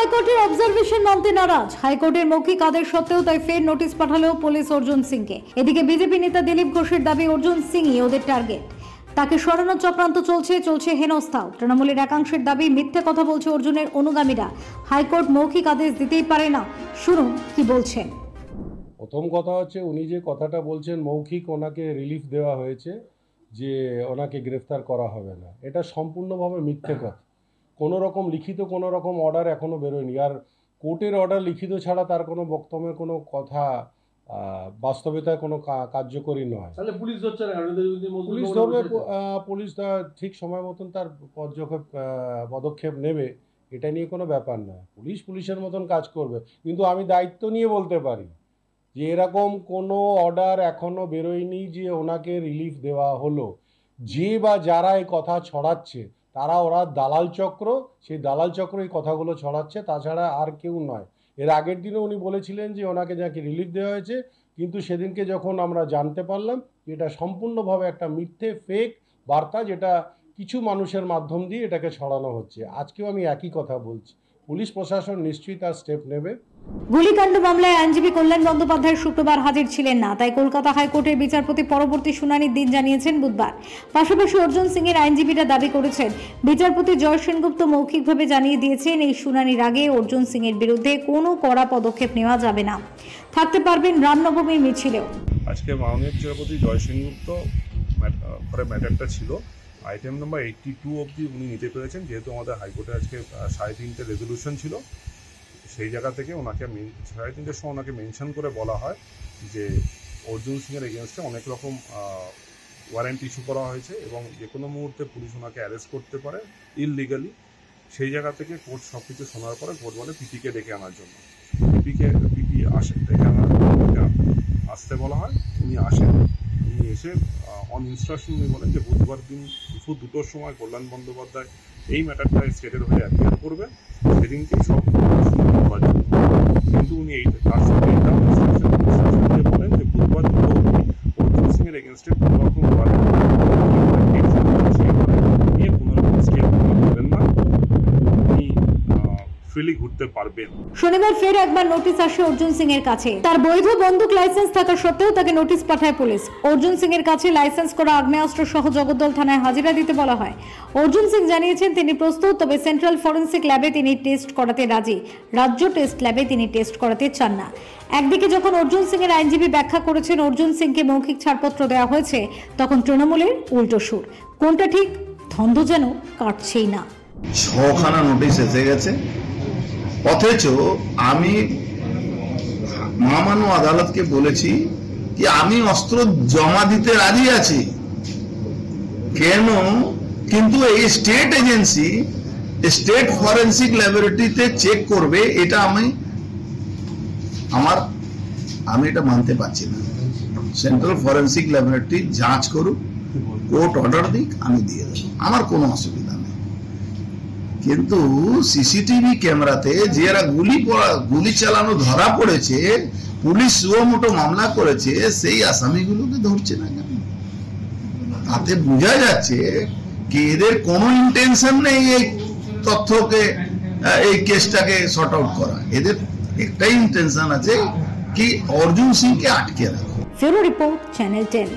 হাইকোর্টের অবজারভেশন মানতে নারাজ। হাইকোর্টের মৌখিক আদেশ সত্ত্বেও তাই ফের নোটিশ পাঠালো পুলিশ অর্জুন সিংকে। এদিকে বিজেপি নেতা দিলীপ ঘোষের দাবি অর্জুন সিংই ওদের টার্গেট। তাকে সরানোর চক্রান্ত চলছে হেনস্থাও। তৃণমূলের একাংশের দাবি মিথ্যে কথা বলছে অর্জুনের অনুগামীরা। হাইকোর্ট মৌখিক আদেশ দিতেই পারে না। শুনুন কি বলছেন। প্রথম কথা হচ্ছে, উনি যে কথাটা বলছেন মৌখিক ওনাকে রিলিফ দেওয়া হয়েছে, যে ওনাকে গ্রেফতার করা হবে না, এটা সম্পূর্ণভাবে মিথ্যে কথা। কোনো রকম লিখিত কোনো রকম অর্ডার এখনও বেরোয়নি। আর কোর্টের অর্ডার লিখিত ছাড়া তার কোনো বক্তব্যের কোনো কথা বাস্তবতায় কোনো কার্যকরী নয়। তাহলে পুলিশ ধরছে না? পুলিশ ধরবে, পুলিশ ঠিক সময় মতন তার পদক্ষেপ নেবে, এটা নিয়ে কোনো ব্যাপার নয়। পুলিশের মতন কাজ করবে। কিন্তু আমি দায়িত্ব নিয়ে বলতে পারি যে এরকম কোনো অর্ডার এখনও বেরোয়নি যে ওনাকে রিলিফ দেওয়া হলো। যে বা যারা এই কথা ছড়াচ্ছে ওরা দালাল চক্র, সেই দালাল চক্র এই কথাগুলো ছড়াচ্ছে, তাছাড়া আর কেউ নয়। এর আগের দিনও উনি বলেছিলেন যে ওনাকে যাকে রিলিফ দেওয়া হয়েছে, কিন্তু সেদিনকে যখন আমরা জানতে পারলাম এটা সম্পূর্ণভাবে একটা মিথ্যে ফেক বার্তা, যেটা কিছু মানুষের মাধ্যম দিয়ে এটাকে ছড়ানো হচ্ছে। আজকেও আমি একই কথা বলছি, পুলিশ প্রশাসন নিশ্চয়ই তার স্টেপ নেবে। গুলিকাণ্ড মামলায় আইনজীবী কল্যাণ বন্দ্যোপাধ্যায় শুক্রবার হাজির ছিলেন না, তাই কলকাতা হাইকোর্টের বিচারপতি পরবর্তী শুনানির দিন জানিয়েছেন বুধবার। পাশাপাশি অর্জুন সিং এর আইনজীবীরা দাবি করেছেন বিচারপতি জয় সেনগুপ্ত মৌখিকভাবে জানিয়ে দিয়েছেন এই শুনানির আগে অর্জুন সিং এর বিরুদ্ধে কোনো কড়া পদক্ষেপ নেওয়া যাবে না, থাকতে পারবেন রামনবমীর মিছিলেও। আজকে মাননীয় বিচারপতি জয় সেনগুপ্ত ম্যাটারটা ছিল আইটেম নাম্বার 82 অবধি উনি নিতে পেরেছেন, যেহেতু আমাদের হাইকোর্টে আজকে 3:30 রেজলিউশন ছিল। সেই জায়গা থেকে ওনাকে 3:30টার সময় ওনাকে মেনশন করে বলা হয় যে অর্জুন সিংয়ের এগেনস্টে অনেক রকম ওয়ারেন্ট ইস্যু করা হয়েছে এবং যে কোনো মুহূর্তে পুলিশ ওনাকে অ্যারেস্ট করতে পারে ইললিগালি। সেই জায়গা থেকে কোর্ট সব কিছু শোনার পরে কোর্ট বলে পিপিকে ডেকে আনার জন্য। পিপি আসে, ডেকে আসতে বলা হয়, উনি আসেন। উনি এসে অন ইনস্ট্রাকশন উনি বলেন যে বুধবার দিন দুপুর 2টোর সময় কল্যাণ বন্দ্যোপাধ্যায় এই ম্যাটারটা স্টেটের হয়ে অ্যাপিয়ার করবে, সেদিনকেই সব করার জন্য। কিন্তু উনি তার সঙ্গে এটা ইনস্ট্রাকশন বলেন যে বুধবার 2টো অর্জুন সিংয়ের এগেনস্টে কোনো রকম নিয়ে কোনো রকম স্টেপ করবেন না, উনি ফ্রিলি ঘুরতে পারবেন। শনিবার ফের একবার নোটিশ আসে অর্জুন সিং এর কাছে। তার বৈধ বন্দুক লাইসেন্স থাকা সত্ত্বেও তাকে নোটিশ পাঠায় পুলিশ। অর্জুন সিং এর কাছে লাইসেন্স করা আগ্নেয়াস্ত্র সহ জগদ্দল থানায় হাজিরা দিতে বলা হয়। অর্জুন সিং জানিয়েছেন তিনি প্রস্তুত, তবে সেন্ট্রাল ফরেন্সিক ল্যাবে তিনি টেস্ট করাতে রাজি, রাজ্য টেস্ট ল্যাবে তিনি টেস্ট করাতে চান না। একদিকে যখন অর্জুন সিং এর আইনজীবী ব্যাখ্যা করেছেন অর্জুন সিংকে মৌখিক ছাড়পত্র দেওয়া হয়েছে, তখন তৃণমূলের উল্টো সুর। কোনটা ঠিক ধন্দ যেন কাটছেই না। 6খানা নোটিশ এসে গেছে, অথচ আমি মহামান্য আদালতকে বলেছি যে আমি অস্ত্র জমা দিতে রাজি আছি। কেন? কিন্তু এই স্টেট এজেন্সি স্টেট ফরেন্সিক ল্যাবরেটরিতে চেক করবে, এটা আমি এটা মানতে পারছি না। সেন্ট্রাল ফরেন্সিক ল্যাবরেটরি যাঁচ করুক, কোর্ট অর্ডার দিক, আমি দিয়ে দেবো, আমার কোনো অসুবিধা নেই। কিন্তু সিসিটিভি ক্যামেরাতে যারা গুলি চালানো ধরা পড়েছে, পুলিশ সুমোটো মামলা করেছে, সেই আসামিগুলোকে ধরছে না কেন? তাতে বোঝা যাচ্ছে কি এদের কোনো ইন্টেনশন নেই এই তথ্যকে, এই কেসটাকে সর্ট আউট করা। এদের একটাই ইন্টেনশন আছে কি অর্জুন সিংকে আটকে রাখা। ফেরো রিপোর্ট, চ্যানেল 10।